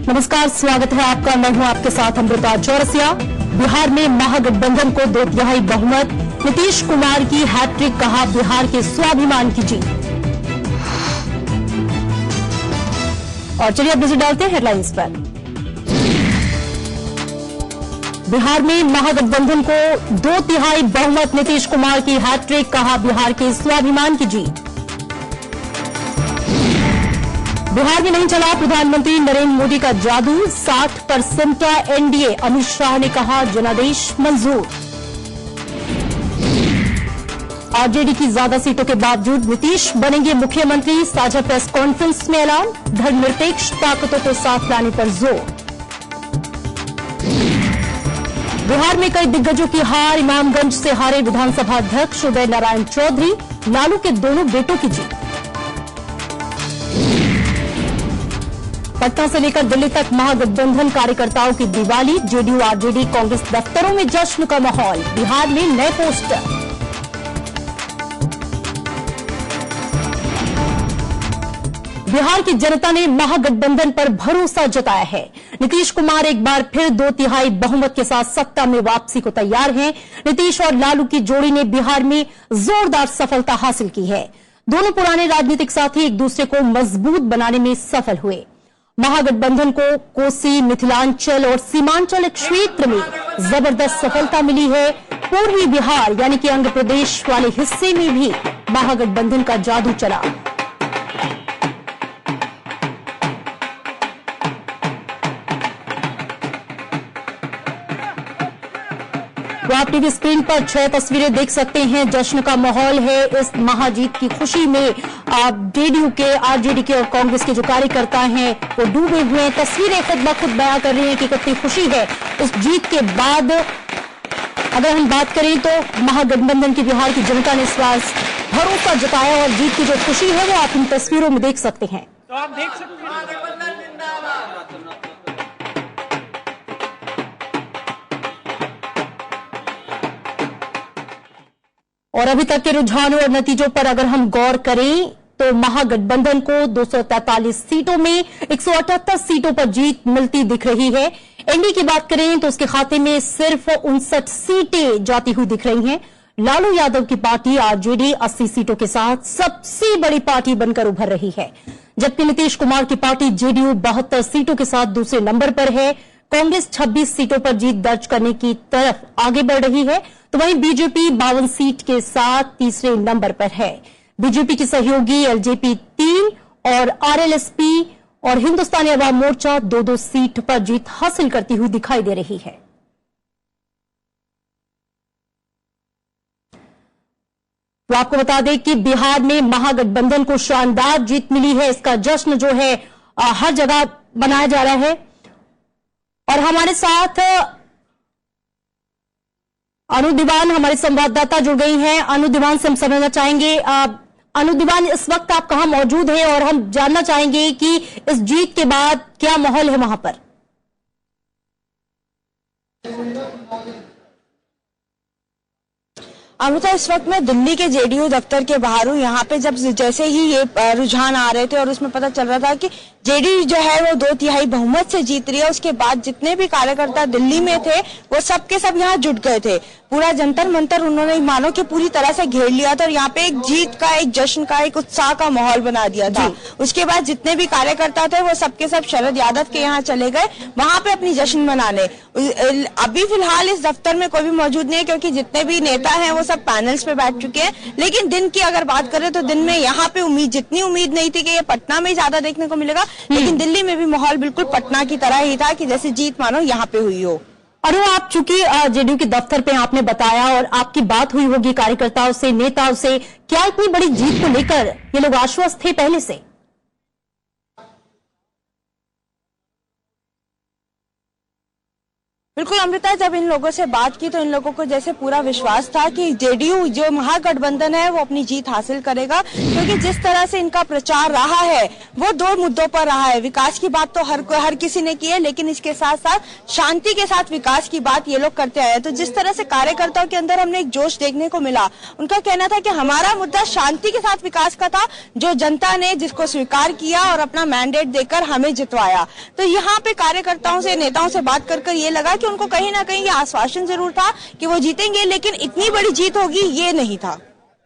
नमस्कार, स्वागत है आपका। मैं हूं आपके साथ अमृता चौरसिया। बिहार में महागठबंधन को 2/3 बहुमत, नीतीश कुमार की हैट्रिक, कहा बिहार के स्वाभिमान की जीत। और चलिए अब नजर डालते हैं हेडलाइंस पर। बिहार में महागठबंधन को 2/3 बहुमत, नीतीश कुमार की हैट्रिक, कहा बिहार के स्वाभिमान की जीत। बिहार में नहीं चला प्रधानमंत्री नरेंद्र मोदी का जादू, 60% एनडीए, अमित शाह ने कहा जनादेश मंजूर। आरजेडी की ज्यादा सीटों के बावजूद नीतीश बनेंगे मुख्यमंत्री, साझा प्रेस कॉन्फ्रेंस में ऐलान, धर्मनिरपेक्ष ताकतों को साथ लाने पर जोर। बिहार में कई दिग्गजों की हार, इमामगंज से हारे विधानसभा अध्यक्ष उदय नारायण चौधरी, लालू के दोनों बेटों की जीत। पटना से लेकर दिल्ली तक महागठबंधन कार्यकर्ताओं की दिवाली, जेडीयू आरजेडी कांग्रेस दफ्तरों में जश्न का माहौल, बिहार में नए पोस्टर। बिहार की जनता ने महागठबंधन पर भरोसा जताया है। नीतीश कुमार एक बार फिर 2/3 बहुमत के साथ सत्ता में वापसी को तैयार हैं। नीतीश और लालू की जोड़ी ने बिहार में जोरदार सफलता हासिल की है। दोनों पुराने राजनीतिक साथी एक दूसरे को मजबूत बनाने में सफल हुए। महागठबंधन को कोसी, मिथिलांचल और सीमांचल क्षेत्र में जबरदस्त सफलता मिली है। पूर्वी बिहार यानी कि आंध्र प्रदेश वाले हिस्से में भी महागठबंधन का जादू चला। तो आप टीवी स्क्रीन पर 6 तस्वीरें देख सकते हैं। जश्न का माहौल है। इस महाजीत की खुशी में जेडीयू के, आरजेडी के और कांग्रेस के जो कार्यकर्ता हैं वो डूबे हुए हैं। तस्वीरें खुद ब खुद बयां कर रही हैं कि कितनी खुशी है इस जीत के बाद। अगर हम बात करें तो महागठबंधन की बिहार की जनता ने इस बार भरोसा जताया और जीत की जो खुशी है वो आप इन तस्वीरों में देख सकते हैं। तो आप देख सकते हैं और अभी तक के रुझानों और नतीजों पर अगर हम गौर करें तो महागठबंधन को 243 सीटों में 178 सीटों पर जीत मिलती दिख रही है। एनडीए की बात करें तो उसके खाते में सिर्फ 59 सीटें जाती हुई दिख रही हैं। लालू यादव की पार्टी आरजेडी 80 सीटों के साथ सबसे बड़ी पार्टी बनकर उभर रही है, जबकि नीतीश कुमार की पार्टी जेडीयू 72 सीटों के साथ दूसरे नंबर पर है। कांग्रेस 26 सीटों पर जीत दर्ज करने की तरफ आगे बढ़ रही है, तो वहीं बीजेपी 52 सीट के साथ तीसरे नंबर पर है। बीजेपी की सहयोगी एलजेपी 3 और आरएलएसपी और हिंदुस्तानी अवाम मोर्चा 2-2 सीट पर जीत हासिल करती हुई दिखाई दे रही है। तो आपको बता दें कि बिहार में महागठबंधन को शानदार जीत मिली है। इसका जश्न जो है हर जगह मनाया जा रहा है। और हमारे साथ अनु दीवान हमारे संवाददाता जुड़ गई हैं। अनु दीवान से हम समझना चाहेंगे, अनु दीवान इस वक्त आप कहां मौजूद हैं और हम जानना चाहेंगे कि इस जीत के बाद क्या माहौल है वहां पर। अमृता, इस वक्त मैं दिल्ली के जेडीयू दफ्तर के बाहर हूँ। यहाँ पे जब जैसे ही ये रुझान आ रहे थे और उसमें पता चल रहा था कि जेडीयू जो है वो 2/3 बहुमत से जीत रही है, उसके बाद जितने भी कार्यकर्ता दिल्ली में थे वो सब के सब यहाँ जुट गए थे। पूरा जंतर मंतर उन्होंने मानो कि पूरी तरह से घेर लिया था और यहाँ पे एक जीत का, एक जश्न का, एक उत्साह का माहौल बना दिया था। उसके बाद जितने भी कार्यकर्ता थे वो सबके सब शरद यादव के यहाँ चले गए वहां पे अपनी जश्न मनाने। अभी फिलहाल इस दफ्तर में कोई भी मौजूद नहीं है क्योंकि जितने भी नेता हैं वो सब पैनल्स पे बैठ चुके हैं। लेकिन दिन की अगर बात करें तो दिन में यहाँ पे जितनी उम्मीद नहीं थी कि ये पटना में ज्यादा देखने को मिलेगा, लेकिन दिल्ली में भी माहौल बिल्कुल पटना की तरह ही था कि जैसे जीत मानो यहाँ पे हुई हो। और आप चूंकि जेडीयू के दफ्तर पे आपने बताया और आपकी बात हुई होगी कार्यकर्ताओं से, नेताओं से, क्या इतनी बड़ी जीत को लेकर ये लोग आश्वस्त थे पहले से? बिल्कुल अमृता, जब इन लोगों से बात की तो इन लोगों को जैसे पूरा विश्वास था कि जेडीयू जो महागठबंधन है वो अपनी जीत हासिल करेगा, क्योंकि जिस तरह से इनका प्रचार रहा है वो दो मुद्दों पर रहा है। विकास की बात तो हर किसी ने की है, लेकिन इसके साथ साथ शांति के साथ विकास की बात ये लोग करते आए। तो जिस तरह से कार्यकर्ताओं के अंदर हमने एक जोश देखने को मिला, उनका कहना था कि हमारा मुद्दा शांति के साथ विकास का था, जो जनता ने जिसको स्वीकार किया और अपना मैंडेट देकर हमें जितवाया। तो यहाँ पे कार्यकर्ताओं से, नेताओं से बात कर ये लगा कि उनको कहीं ना कहीं ये आश्वासन जरूर था कि वो जीतेंगे, लेकिन इतनी बड़ी जीत होगी ये नहीं था।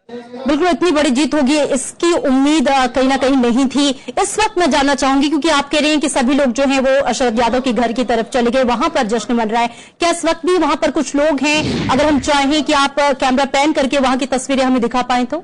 बिल्कुल, इतनी बड़ी जीत होगी इसकी उम्मीद कहीं ना कहीं नहीं थी। इस वक्त मैं जानना चाहूंगी, क्योंकि आप कह रहे हैं कि सभी लोग जो हैं वो शरद यादव के घर की तरफ चले गए, वहां पर जश्न मन रहा है, क्या इस वक्त भी वहां पर कुछ लोग हैं? अगर हम चाहें कि आप कैमरा पैन करके वहां की तस्वीरें हमें दिखा पाएं तो।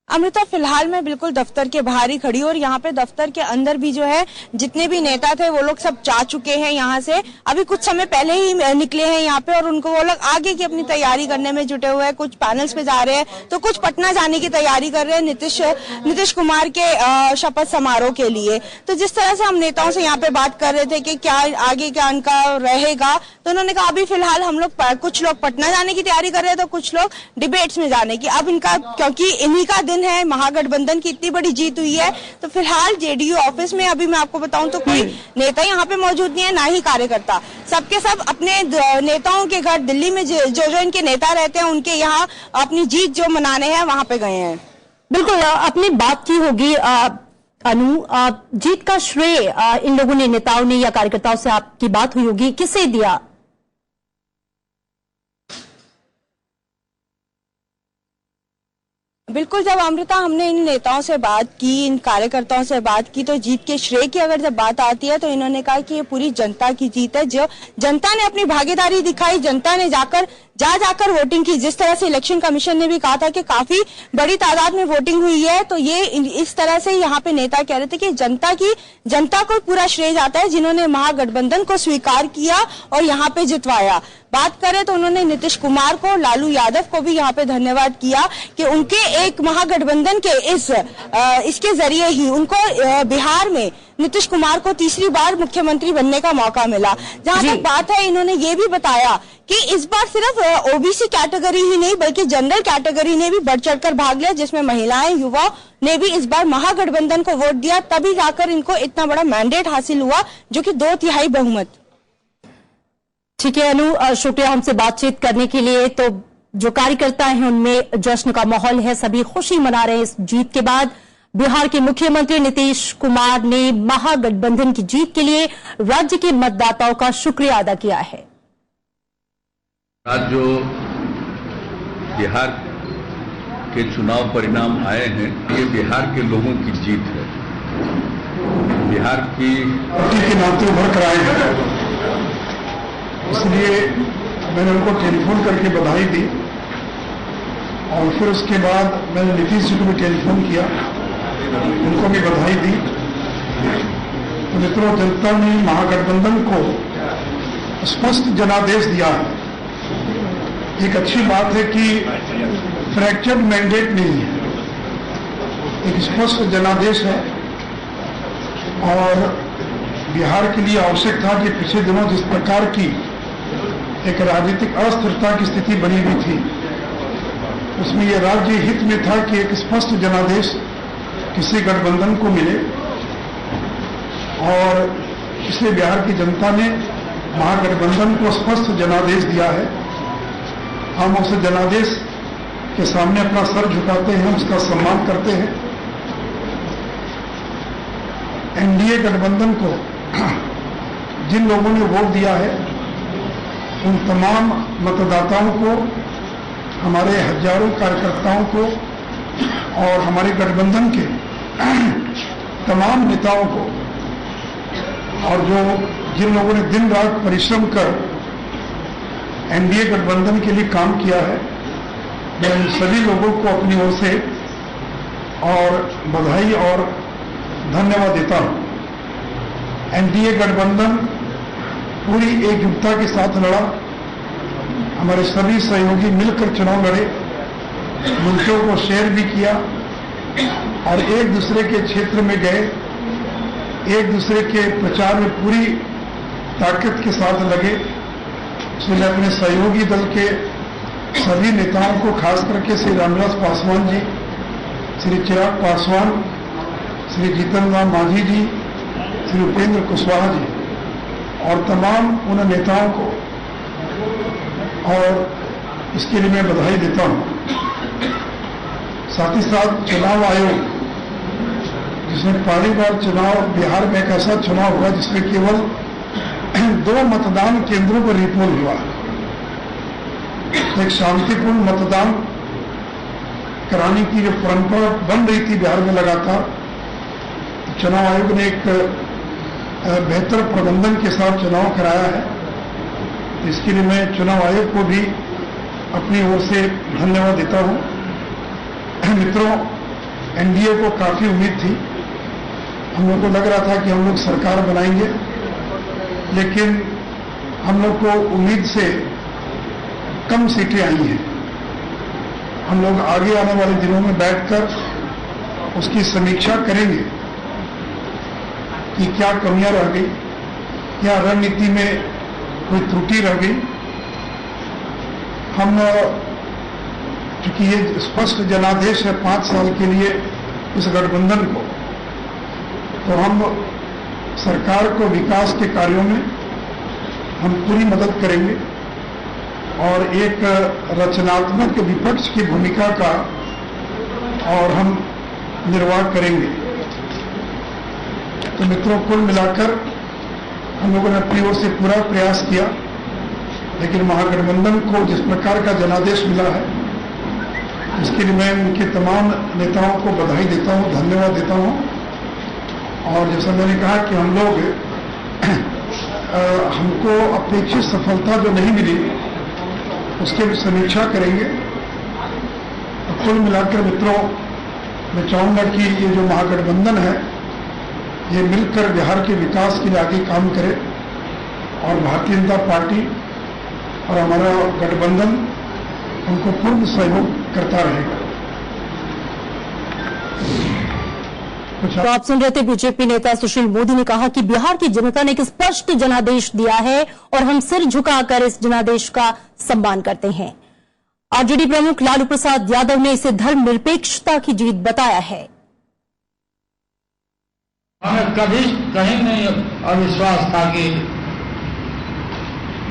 अमृता, फिलहाल मैं बिल्कुल दफ्तर के बाहर ही खड़ी हूं और यहाँ पे दफ्तर के अंदर भी जो है जितने भी नेता थे वो लोग सब जा चुके हैं यहाँ से। अभी कुछ समय पहले ही निकले हैं यहाँ पे और उनको वो लोग आगे की अपनी तैयारी करने में जुटे हुए हैं। कुछ पैनल्स पे जा रहे हैं तो कुछ पटना जाने की तैयारी कर रहे हैं नीतीश कुमार के शपथ समारोह के लिए। तो जिस तरह से हम नेताओं से यहाँ पे बात कर रहे थे कि क्या आगे क्या उनका रहेगा, तो उन्होंने कहा अभी फिलहाल हम लोग कुछ लोग पटना जाने की तैयारी कर रहे हैं तो कुछ लोग डिबेट्स में जाने की। अब इनका, क्योंकि इन्हीं का दिन है, महागठबंधन की इतनी बड़ी जीत हुई है, तो फिलहाल जेडीयू ऑफिस में अभी मैं आपको बताऊं तो कोई नेता यहाँ पे मौजूद नहीं है, ना ही कार्यकर्ता। सबके सब अपने नेताओं के घर दिल्ली में जो इनके नेता रहते हैं उनके यहाँ अपनी जीत जो मनाने हैं वहां पे गए हैं। बिल्कुल, अपनी बात की होगी अनु, जीत का श्रेय इन लोगों ने, नेताओं ने या कार्यकर्ताओं से आपकी बात हुई होगी, किसे दिया? बिल्कुल, जब अमृता हमने इन नेताओं से बात की, इन कार्यकर्ताओं से बात की, तो जीत के श्रेय की अगर जब बात आती है तो इन्होंने कहा कि ये पूरी जनता की जीत है। जो जनता ने अपनी भागीदारी दिखाई, जनता ने जाकर वोटिंग की। जिस तरह से इलेक्शन कमीशन ने भी कहा था कि काफी बड़ी तादाद में वोटिंग हुई है, तो ये इस तरह से यहाँ पे नेता कह रहे थे कि जनता को पूरा श्रेय जाता है जिन्होंने महागठबंधन को स्वीकार किया और यहाँ पे जितवाया। बात करें तो उन्होंने नीतीश कुमार को, लालू यादव को भी यहाँ पे धन्यवाद किया कि उनके एक महागठबंधन के इसके जरिए ही उनको बिहार में नीतीश कुमार को तीसरी बार मुख्यमंत्री बनने का मौका मिला। जहां तक बात है, इन्होंने ये भी बताया कि इस बार सिर्फ ओबीसी कैटेगरी ही नहीं बल्कि जनरल कैटेगरी ने भी बढ़ चढ़कर भाग लिया, जिसमें महिलाएं, युवा ने भी इस बार महागठबंधन को वोट दिया, तभी जाकर इनको इतना बड़ा मैंडेट हासिल हुआ, जो कि 2/3 बहुमत। ठीक है अनु, शुक्रिया हमसे बातचीत करने के लिए। तो जो कार्यकर्ता हैं उनमें जश्न का माहौल है, सभी खुशी मना रहे हैं इस जीत के बाद। बिहार के मुख्यमंत्री नीतीश कुमार ने महागठबंधन की जीत के लिए राज्य के मतदाताओं का शुक्रिया अदा किया है। आज जो बिहार के चुनाव परिणाम आए हैं, ये बिहार के लोगों की जीत है। बिहार की नाते उभर कर आए हैं, इसलिए मैंने उनको टेलीफोन करके बधाई दी और फिर उसके बाद मैंने नीतीश जी को भी टेलीफोन किया, उनको भी बधाई दी। तो मित्रों, जनता ने महागठबंधन को स्पष्ट जनादेश दिया है। एक अच्छी बात है कि फ्रैक्चर्ड मैंडेट नहीं है, एक स्पष्ट जनादेश है। और बिहार के लिए आवश्यक था कि पिछले दिनों जिस प्रकार की एक राजनीतिक अस्थिरता की स्थिति बनी हुई थी, उसमें यह राज्य हित में था कि एक स्पष्ट जनादेश किसी गठबंधन को मिले। और इसलिए बिहार की जनता ने महागठबंधन को स्पष्ट जनादेश दिया है। हम उस जनादेश के सामने अपना सर झुकाते हैं, उसका सम्मान करते हैं। एनडीए गठबंधन को जिन लोगों ने वोट दिया है, उन तमाम मतदाताओं को, हमारे हजारों कार्यकर्ताओं को और हमारे गठबंधन के तमाम नेताओं को, और जिन लोगों ने दिन रात परिश्रम कर एनडीए गठबंधन के लिए काम किया है, मैं उन सभी लोगों को अपनी ओर से और बधाई और धन्यवाद देता हूं। एनडीए गठबंधन पूरी एकजुटता के साथ लड़ा, हमारे सभी सहयोगी मिलकर चुनाव लड़े, मुल्कों को शेयर भी किया और एक दूसरे के क्षेत्र में गए एक दूसरे के प्रचार में पूरी ताकत के साथ लगे। इसलिए अपने सहयोगी दल के सभी नेताओं को, खास करके श्री रामविलास पासवान जी, श्री चिराग पासवान, श्री जीतन राम मांझी जी, श्री उपेंद्र कुशवाहा जी और तमाम उन नेताओं को और इसके लिए मैं बधाई देता हूं। साथ ही साथ चुनाव आयोग, जिसमें पहली बार चुनाव बिहार में एक ऐसा चुनाव हुआ जिसमें केवल 2 मतदान केंद्रों पर रिपोल हुआ। एक शांतिपूर्ण मतदान कराने की जो परंपरा बन रही थी बिहार में लगातार, चुनाव आयोग ने एक बेहतर प्रबंधन के साथ चुनाव कराया है। इसके लिए मैं चुनाव आयोग को भी अपनी ओर से धन्यवाद देता हूं। मित्रों, एनडीए को काफी उम्मीद थी। हम लोग को लग रहा था कि हम लोग सरकार बनाएंगे, लेकिन हम लोग को उम्मीद से कम सीटें आई हैं। हम लोग आगे आने वाले दिनों में बैठकर उसकी समीक्षा करेंगे कि क्या कमियां रह गई, क्या रणनीति में कोई त्रुटि रह गई। हम चूंकि ये स्पष्ट जनादेश है 5 साल के लिए इस गठबंधन को, तो हम सरकार को विकास के कार्यों में हम पूरी मदद करेंगे और एक रचनात्मक विपक्ष की भूमिका का और हम निर्वाह करेंगे। तो मित्रों, कुल मिलाकर हम लोगों ने अपनी ओर से पूरा प्रयास किया, लेकिन महागठबंधन को जिस प्रकार का जनादेश मिला है, इसके लिए मैं उनके तमाम नेताओं को बधाई देता हूं, धन्यवाद देता हूं। और जैसा मैंने कहा कि हम लोग हमको अपेक्षित सफलता जो नहीं मिली उसके भी समीक्षा करेंगे। तो कुल मिलाकर मित्रों, मैं चाहूंगा कि ये जो महागठबंधन है ये मिलकर बिहार के विकास के लिए आगे काम करे और भारतीय जनता पार्टी और हमारा गठबंधन उनको पूर्ण सहयोग करता रहेगा। तो आप सुन रहे थे बीजेपी नेता सुशील मोदी ने कहा कि बिहार की जनता ने एक स्पष्ट जनादेश दिया है और हम सिर झुकाकर इस जनादेश का सम्मान करते हैं। आरजेडी प्रमुख लालू प्रसाद यादव ने इसे धर्मनिरपेक्षता की जीत बताया है। हमें कभी कहीं नहीं अविश्वास था कि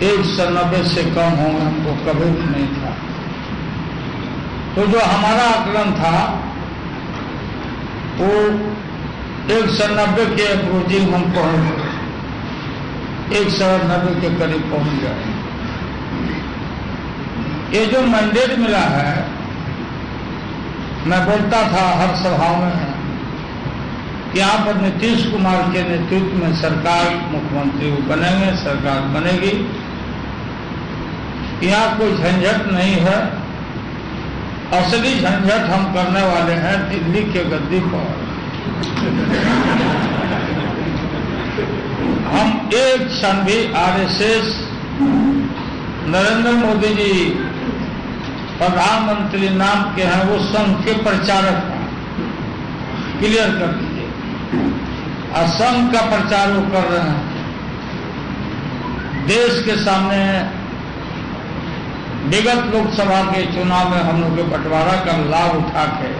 190 से कम होंगे, हमको कभी भी नहीं था। तो जो हमारा आकलन था वो 190 के अप्रोचिंग हम पहुंच गए, 190 के करीब पहुंच गए। ये जो मैंडेट मिला है, मैं बोलता था हर सभा में कि यहाँ पर नीतीश कुमार के नेतृत्व में सरकार, मुख्यमंत्री बनेंगे, सरकार बनेगी। यहाँ कोई झंझट नहीं है। असली झंझट हम करने वाले हैं दिल्ली के गद्दी पर। हम एक क्षण भी आरएसएस, नरेंद्र मोदी जी प्रधानमंत्री नाम के हैं, वो संघ के प्रचारक हैं, क्लियर कर दीजिए। असंघ का प्रचार वो कर रहे हैं। देश के सामने विगत लोकसभा के चुनाव में हम लोग के बंटवारा का लाभ उठा के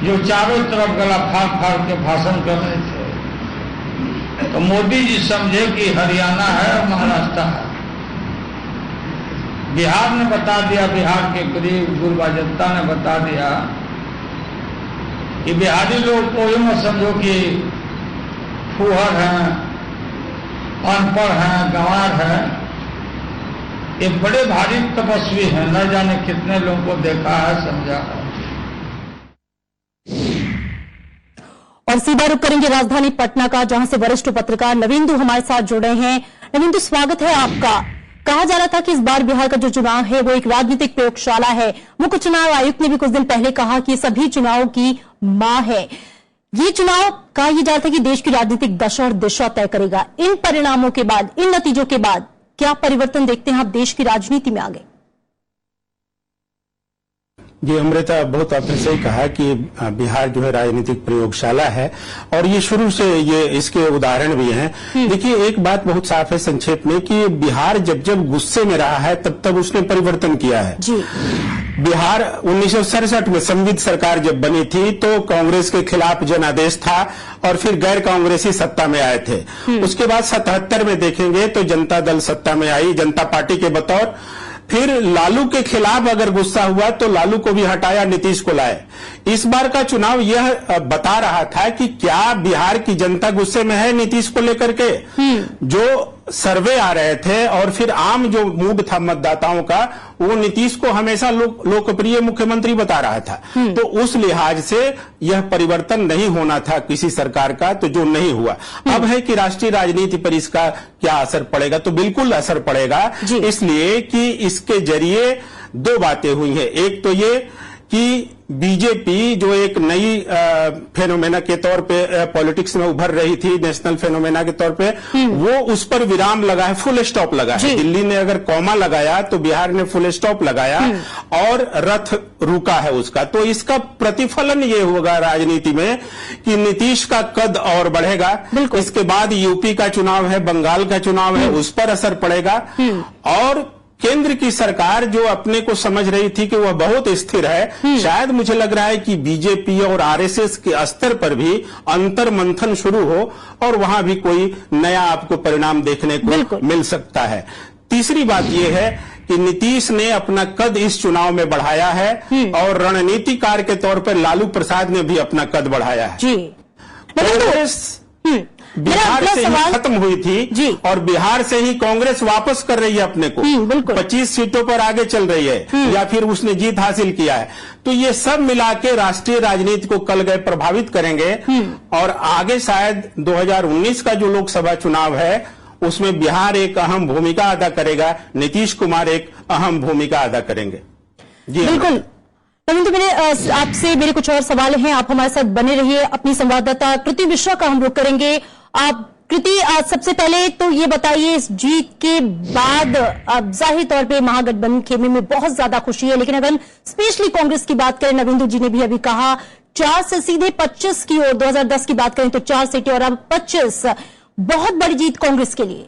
जो चारों तरफ गला फाड़ फाड़ के भाषण कर रहे थे, तो मोदी जी समझे कि हरियाणा है और महाराष्ट्र है। बिहार ने बता दिया, बिहार के गरीब गुरबा जनता ने बता दिया कि बिहारी लोग को ये मत समझो कि फूहर हैं, अनपढ़ हैं, गंवार हैं। ये बड़े भारी तपस्वी हैं, न जाने कितने लोगों को देखा है, समझा है। और सीधा रुख करेंगे राजधानी पटना का, जहां से वरिष्ठ पत्रकार नविंदु हमारे साथ जुड़े हैं। नविंदु, स्वागत है आपका। कहा जा रहा था कि इस बार बिहार का जो चुनाव है वो एक राजनीतिक प्रयोगशाला है। मुख्य चुनाव आयुक्त ने भी कुछ दिन पहले कहा कि सभी चुनाव की मां है। ये चुनाव कहा यह जा रहा था कि देश की राजनीतिक दशा और दिशा तय करेगा। इन परिणामों के बाद, इन नतीजों के बाद क्या परिवर्तन देखते हैं आप देश की राजनीति में आगे? जी अमृता, बहुत आपने सही कहा कि बिहार जो है राजनीतिक प्रयोगशाला है और ये शुरू से ये इसके उदाहरण भी हैं। देखिए, एक बात बहुत साफ है संक्षेप में कि बिहार जब जब गुस्से में रहा है तब तब उसने परिवर्तन किया है जी। बिहार 1967 में संविध सरकार जब बनी थी तो कांग्रेस के खिलाफ जनादेश था और फिर गैर कांग्रेसी सत्ता में आए थे। उसके बाद 77 में देखेंगे तो जनता दल सत्ता में आई, जनता पार्टी के बतौर। फिर लालू के खिलाफ अगर गुस्सा हुआ तो लालू को भी हटाया, नीतीश को लाए। इस बार का चुनाव यह बता रहा था कि क्या बिहार की जनता गुस्से में है नीतीश को लेकर के। जो सर्वे आ रहे थे और फिर आम जो मूड था मतदाताओं का, वो नीतीश को हमेशा लोकप्रिय मुख्यमंत्री बता रहा था। तो उस लिहाज से यह परिवर्तन नहीं होना था किसी सरकार का, तो जो नहीं हुआ। अब है कि राष्ट्रीय राजनीति पर इसका क्या असर पड़ेगा, तो बिल्कुल असर पड़ेगा, इसलिए कि इसके जरिए दो बातें हुई हैं। एक तो ये कि बीजेपी जो एक नई फेनोमेना के तौर पे पॉलिटिक्स में उभर रही थी, नेशनल फेनोमेना के तौर पे, वो उस पर विराम लगा है, फुल स्टॉप लगा है। दिल्ली ने अगर कॉमा लगाया तो बिहार ने फुल स्टॉप लगाया और रथ रुका है उसका। तो इसका प्रतिफलन ये होगा राजनीति में कि नीतीश का कद और बढ़ेगा। इसके बाद यूपी का चुनाव है, बंगाल का चुनाव है, उस पर असर पड़ेगा। और केंद्र की सरकार जो अपने को समझ रही थी कि वह बहुत स्थिर है, शायद मुझे लग रहा है कि बीजेपी और आरएसएस के स्तर पर भी अंतर मंथन शुरू हो और वहां भी कोई नया आपको परिणाम देखने को मिल सकता है। तीसरी बात यह है कि नीतीश ने अपना कद इस चुनाव में बढ़ाया है और रणनीतिकार के तौर पर लालू प्रसाद ने भी अपना कद बढ़ाया है। कांग्रेस बिहार से ही खत्म हुई थी और बिहार से ही कांग्रेस वापस कर रही है अपने को, 25 सीटों पर आगे चल रही है या फिर उसने जीत हासिल किया है। तो ये सब मिला के राष्ट्रीय राजनीति को कल गए प्रभावित करेंगे और आगे शायद 2019 का जो लोकसभा चुनाव है उसमें बिहार एक अहम भूमिका अदा करेगा, नीतीश कुमार एक अहम भूमिका अदा करेंगे। जी बिल्कुल। रविंद्र, मेरे आपसे मेरे कुछ और सवाल हैं, आप हमारे साथ बने रहिए। अपनी संवाददाता कृति मिश्रा का हम रुख करेंगे। आप कृति, सबसे पहले तो ये बताइए, इस जीत के बाद जाहिर तौर पे महागठबंधन खेमे में बहुत ज्यादा खुशी है, लेकिन अगर स्पेशली कांग्रेस की बात करें, नवींद्र जी ने भी अभी कहा 4 से सीधे 25 की ओर, 2010 की बात करें तो 4 सीटें और अब 25, बहुत बड़ी जीत कांग्रेस के लिए।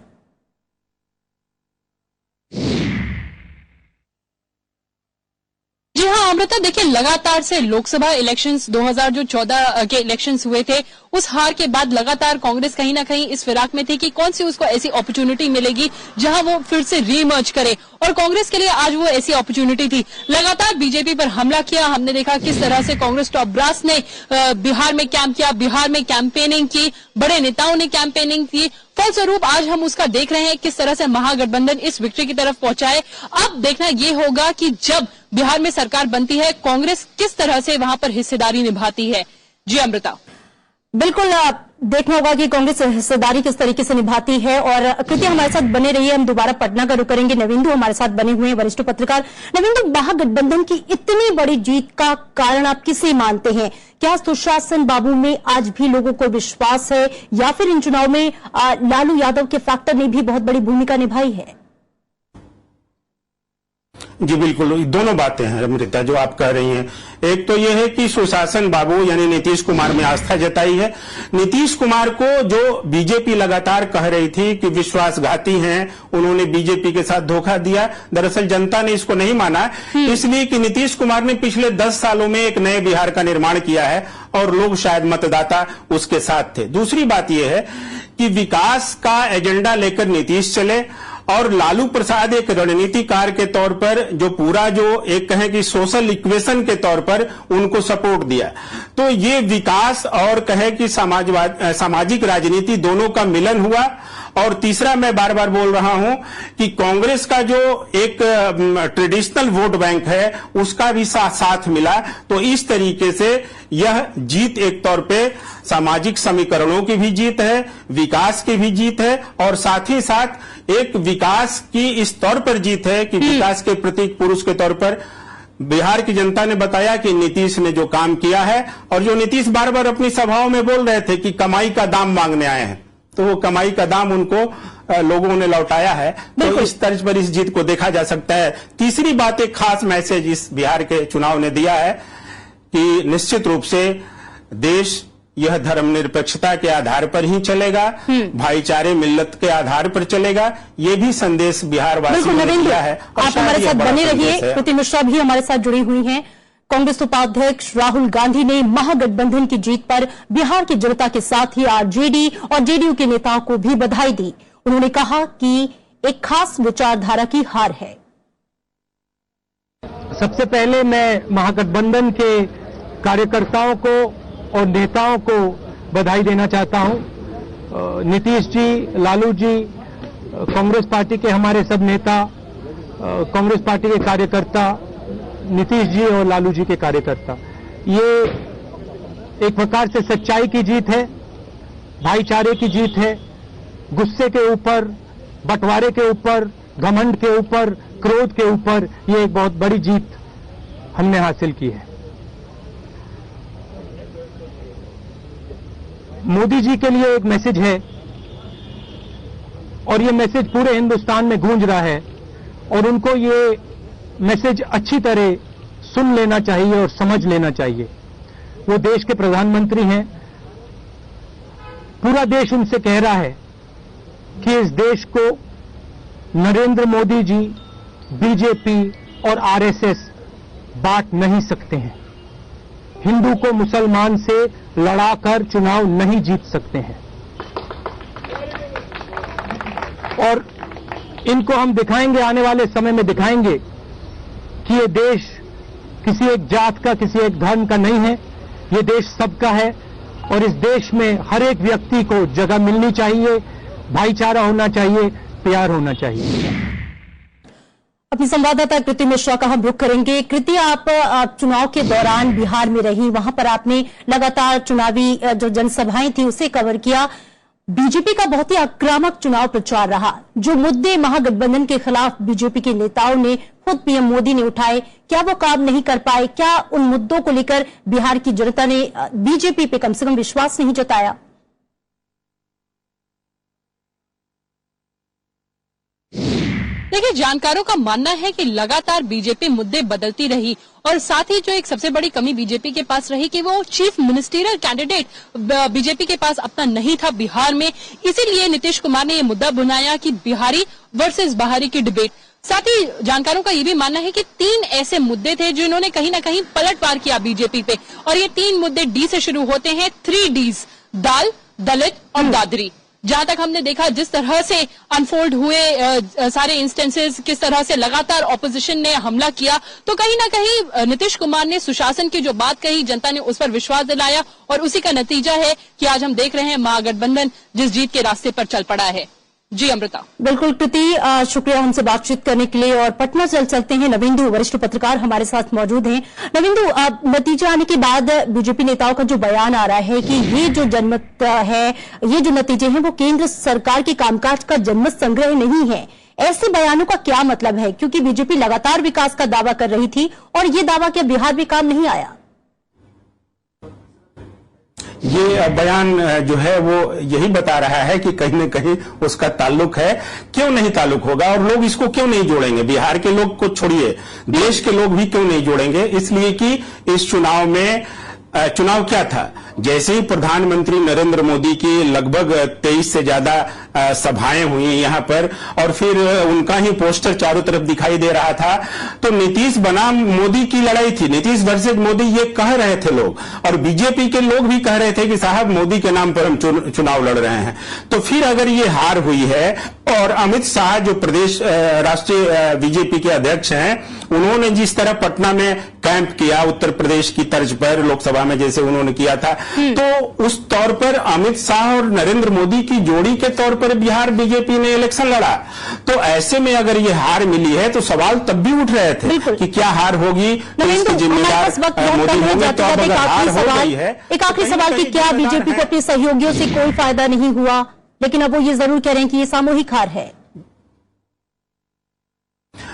जी हाँ अमृता, देखिए लगातार से लोकसभा इलेक्शंस 2014 के इलेक्शंस हुए थे, उस हार के बाद लगातार कांग्रेस कहीं ना कहीं इस फिराक में थी कि कौन सी उसको ऐसी अपॉर्चुनिटी मिलेगी जहां वो फिर से रीमर्ज करे, और कांग्रेस के लिए आज वो ऐसी अपॉर्चुनिटी थी। लगातार बीजेपी पर हमला किया, हमने देखा किस तरह से कांग्रेस टॉप ब्रास ने बिहार में कैंप किया, बिहार में कैंपेनिंग की, बड़े नेताओं ने कैंपेनिंग की। फलस्वरूप आज हम उसका देख रहे हैं किस तरह से महागठबंधन इस विक्ट्री की तरफ पहुंचाए। अब देखना ये होगा कि जब बिहार में सरकार बनती है कांग्रेस किस तरह से वहां पर हिस्सेदारी निभाती है। जी अमृता, बिल्कुल देखना होगा कि कांग्रेस हिस्सेदारी किस तरीके से निभाती है। और कृति हमारे साथ बने रहिए, हम दोबारा पटना का रुख करेंगे। नवींदु हमारे साथ बने हुए हैं, वरिष्ठ पत्रकार। नवींदु, महागठबंधन की इतनी बड़ी जीत का कारण आप किसे मानते हैं? क्या सुशासन बाबू में आज भी लोगों को विश्वास है या फिर इन चुनाव में लालू यादव के फैक्टर ने भी बहुत बड़ी भूमिका निभाई है? जी बिल्कुल, दोनों बातें हैं अमृता जो आप कह रही हैं। एक तो यह है कि सुशासन बाबू यानी नीतीश कुमार में आस्था जताई है। नीतीश कुमार को जो बीजेपी लगातार कह रही थी कि विश्वासघाती हैं, उन्होंने बीजेपी के साथ धोखा दिया, दरअसल जनता ने इसको नहीं माना, इसलिए कि नीतीश कुमार ने पिछले 10 सालों में एक नए बिहार का निर्माण किया है और लोग शायद मतदाता उसके साथ थे। दूसरी बात यह है कि विकास का एजेंडा लेकर नीतीश चले और लालू प्रसाद एक रणनीतिकार के तौर पर जो पूरा जो एक कहें कि सोशल इक्वेशन के तौर पर उनको सपोर्ट दिया। तो ये विकास और कहें कि सामाजिक राजनीति दोनों का मिलन हुआ। और तीसरा मैं बार बार बोल रहा हूं कि कांग्रेस का जो एक ट्रेडिशनल वोट बैंक है उसका भी साथ मिला। तो इस तरीके से यह जीत एक तौर पे सामाजिक समीकरणों की भी जीत है, विकास की भी जीत है और साथ ही साथ एक विकास की इस तौर पर जीत है कि विकास के प्रतीक पुरुष के तौर पर बिहार की जनता ने बताया कि नीतीश ने जो काम किया है और जो नीतीश बार बार अपनी सभाओं में बोल रहे थे कि कमाई का दाम मांगने आए हैं, तो वो कमाई का दाम उनको लोगों ने लौटाया है। तो इस तर्ज पर इस जीत को देखा जा सकता है। तीसरी बात, एक खास मैसेज इस बिहार के चुनाव ने दिया है कि निश्चित रूप से देश यह धर्मनिरपेक्षता के आधार पर ही चलेगा, भाईचारे मिल्लत के आधार पर चलेगा। ये भी संदेश बिहार वासियों ने दिया है। आप हमारे साथ बने रहिए। कृति मिश्रा भी हमारे साथ जुड़ी हुई हैं। कांग्रेस उपाध्यक्ष राहुल गांधी ने महागठबंधन की जीत पर बिहार की जनता के साथ ही आरजेडी और जेडीयू के नेताओं को भी बधाई दी। उन्होंने कहा कि एक खास विचारधारा की हार है। सबसे पहले मैं महागठबंधन के कार्यकर्ताओं को और नेताओं को बधाई देना चाहता हूं। नीतीश जी, लालू जी, कांग्रेस पार्टी के हमारे सब नेता, कांग्रेस पार्टी के कार्यकर्ता, नीतीश जी और लालू जी के कार्यकर्ता, ये एक प्रकार से सच्चाई की जीत है, भाईचारे की जीत है। गुस्से के ऊपर, बंटवारे के ऊपर, घमंड के ऊपर, क्रोध के ऊपर ये एक बहुत बड़ी जीत हमने हासिल की है। मोदी जी के लिए एक मैसेज है और ये मैसेज पूरे हिंदुस्तान में गूंज रहा है और उनको ये मैसेज अच्छी तरह सुन लेना चाहिए और समझ लेना चाहिए। वो देश के प्रधानमंत्री हैं। पूरा देश उनसे कह रहा है कि इस देश को नरेंद्र मोदी जी, बीजेपी और आरएसएस बांट नहीं सकते हैं। हिंदू को मुसलमान से लड़ाकर चुनाव नहीं जीत सकते हैं और इनको हम दिखाएंगे, आने वाले समय में दिखाएंगे कि ये देश किसी एक जात का, किसी एक धर्म का नहीं है। ये देश सबका है और इस देश में हर एक व्यक्ति को जगह मिलनी चाहिए, भाईचारा होना चाहिए, प्यार होना चाहिए। अपनी संवाददाता कृति मिश्रा का हम रुख करेंगे। कृति, आप चुनाव के दौरान बिहार में रही, वहां पर आपने लगातार चुनावी जो जनसभाएं थी उसे कवर किया। बीजेपी का बहुत ही आक्रामक चुनाव प्रचार रहा। जो मुद्दे महागठबंधन के खिलाफ बीजेपी के नेताओं ने, खुद पीएम मोदी ने उठाए, क्या वो काम नहीं कर पाए? क्या उन मुद्दों को लेकर बिहार की जनता ने बीजेपी पे कम से कम विश्वास नहीं जताया? देखिए, जानकारों का मानना है कि लगातार बीजेपी मुद्दे बदलती रही और साथ ही जो एक सबसे बड़ी कमी बीजेपी के पास रही कि वो चीफ मिनिस्टरियल कैंडिडेट बीजेपी के पास अपना नहीं था बिहार में। इसीलिए नीतीश कुमार ने ये मुद्दा बनाया कि बिहारी वर्सेस बाहरी की डिबेट। साथ ही जानकारों का ये भी मानना है कि 3 ऐसे मुद्दे थे जिन्होंने कहीं ना कहीं पलटवार किया बीजेपी पे और ये 3 मुद्दे डी से शुरू होते हैं। 3 Ds, दाल, दलित और दादरी। जहां तक हमने देखा जिस तरह से अनफोल्ड हुए सारे इंस्टेंसेस, किस तरह से लगातार ऑपोजिशन ने हमला किया, तो कहीं ना कहीं नीतीश कुमार ने सुशासन की जो बात कही, जनता ने उस पर विश्वास दिलाया और उसी का नतीजा है कि आज हम देख रहे हैं महागठबंधन जिस जीत के रास्ते पर चल पड़ा है। जी अमृता। बिल्कुल कृति, शुक्रिया हमसे बातचीत करने के लिए। और पटना चलते हैं। नविंदु, वरिष्ठ पत्रकार हमारे साथ मौजूद हैं। नविंदु, नतीजा आने के बाद बीजेपी नेताओं का जो बयान आ रहा है कि ये जो जनमत है, ये जो नतीजे हैं वो केंद्र सरकार के कामकाज का जनमत संग्रह नहीं है। ऐसे बयानों का क्या मतलब है? क्योंकि बीजेपी लगातार विकास का दावा कर रही थी और ये दावा क्या बिहार में काम नहीं आया? ये बयान जो है वो यही बता रहा है कि कहीं न कहीं उसका ताल्लुक है। क्यों नहीं ताल्लुक होगा और लोग इसको क्यों नहीं जोड़ेंगे? बिहार के लोग को छोड़िए, देश के लोग भी क्यों नहीं जोड़ेंगे? इसलिए कि इस चुनाव में चुनाव क्या था? जैसे ही प्रधानमंत्री नरेंद्र मोदी की लगभग 23 से ज्यादा सभाएं हुई यहां पर और फिर उनका ही पोस्टर चारों तरफ दिखाई दे रहा था, तो नीतीश बनाम मोदी की लड़ाई थी। नीतीश वर्सेज मोदी ये कह रहे थे लोग और बीजेपी के लोग भी कह रहे थे कि साहब मोदी के नाम पर हम चुनाव लड़ रहे हैं। तो फिर अगर ये हार हुई है और अमित शाह जो प्रदेश राष्ट्रीय बीजेपी के अध्यक्ष हैं, उन्होंने जिस तरह पटना में कैंप किया उत्तर प्रदेश की तर्ज पर लोकसभा में जैसे उन्होंने किया था, तो उस तौर पर अमित शाह और नरेंद्र मोदी की जोड़ी के तौर पर बिहार बीजेपी ने इलेक्शन लड़ा। तो ऐसे में अगर ये हार मिली है तो सवाल तब भी उठ रहे थे कि क्या हार होगी, तो इसके जिम्मेदार मोदी होंगे। तो अब अगर हार हो गई है, एक आखिरी सवाल कि क्या बीजेपी को अपने सहयोगियों से कोई फायदा नहीं हुआ? लेकिन अब वो ये जरूर कह रहे हैं कि ये सामूहिक हार है।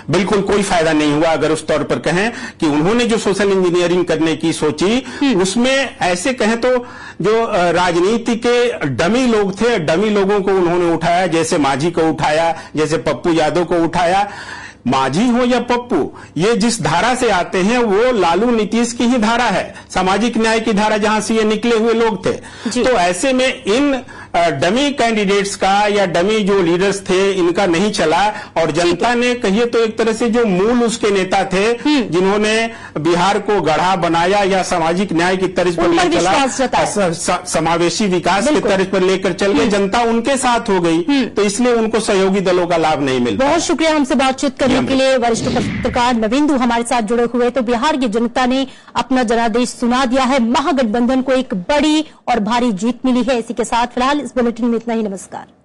बिल्कुल कोई फायदा नहीं हुआ। अगर उस तौर पर कहें कि उन्होंने जो सोशल इंजीनियरिंग करने की सोची, उसमें ऐसे कहें तो जो राजनीति के डमी लोग थे, डमी लोगों को उन्होंने उठाया, जैसे मांझी को उठाया, जैसे पप्पू यादव को उठाया। मांझी हो या पप्पू, ये जिस धारा से आते हैं वो लालू नीतीश की ही धारा है, सामाजिक न्याय की धारा, जहां से ये निकले हुए लोग थे। तो ऐसे में इन डमी कैंडिडेट्स का या डमी जो लीडर्स थे, इनका नहीं चला। और जनता ने कहिए तो एक तरह से जो मूल उसके नेता थे, जिन्होंने बिहार को गढ़ा बनाया या सामाजिक न्याय की तर्ज पर ले चला, समावेशी विकास की तर्ज पर लेकर चल गए, जनता उनके साथ हो गई। तो इसलिए उनको सहयोगी दलों का लाभ नहीं मिला। बहुत शुक्रिया हमसे बातचीत करने के लिए वरिष्ठ पत्रकार नवेंदु हमारे साथ जुड़े हुए। तो बिहार की जनता ने अपना जनादेश सुना दिया है, महागठबंधन को एक बड़ी और भारी जीत मिली है। इसी के साथ फिलहाल इस बुलेटिन में इतना ही। नमस्कार।